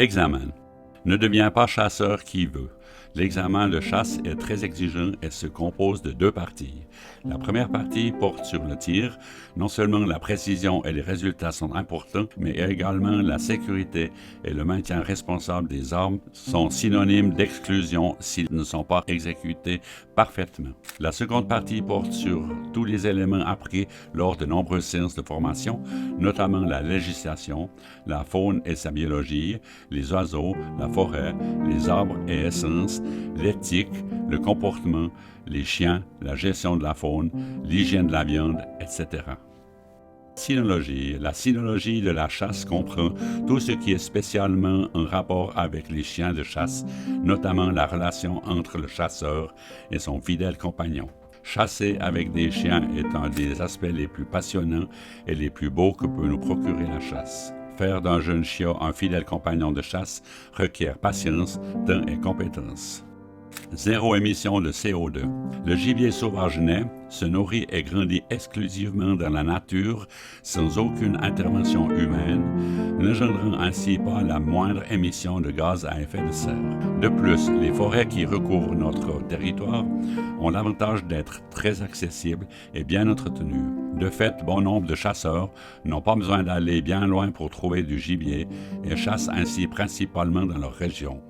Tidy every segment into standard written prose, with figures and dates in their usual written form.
Examen. Ne deviens pas chasseur qui veut. L'examen de chasse est très exigeant et se compose de deux parties. La première partie porte sur le tir. Non seulement la précision et les résultats sont importants, mais également la sécurité et le maintien responsable des armes sont synonymes d'exclusion s'ils ne sont pas exécutés parfaitement. La seconde partie porte sur tous les éléments appris lors de nombreuses séances de formation, notamment la législation, la faune et sa biologie, les oiseaux, la forêt, les arbres et essences, l'éthique, le comportement, les chiens, la gestion de la faune, l'hygiène de la viande, etc. Cynologie. La cynologie de la chasse comprend tout ce qui est spécialement en rapport avec les chiens de chasse, notamment la relation entre le chasseur et son fidèle compagnon. Chasser avec des chiens est un des aspects les plus passionnants et les plus beaux que peut nous procurer la chasse. Faire d'un jeune chiot un fidèle compagnon de chasse requiert patience, temps et compétence. Zéro émission de CO2. Le gibier sauvage naît, se nourrit et grandit exclusivement dans la nature, sans aucune intervention humaine, n'engendrant ainsi pas la moindre émission de gaz à effet de serre. De plus, les forêts qui recouvrent notre territoire ont l'avantage d'être très accessibles et bien entretenues. De fait, bon nombre de chasseurs n'ont pas besoin d'aller bien loin pour trouver du gibier et chassent ainsi principalement dans leur région,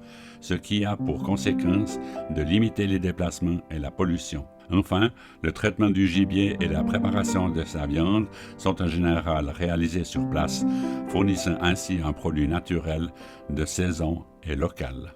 ce qui a pour conséquence de limiter les déplacements et la pollution. Enfin, le traitement du gibier et la préparation de sa viande sont en général réalisés sur place, fournissant ainsi un produit naturel, de saison et local.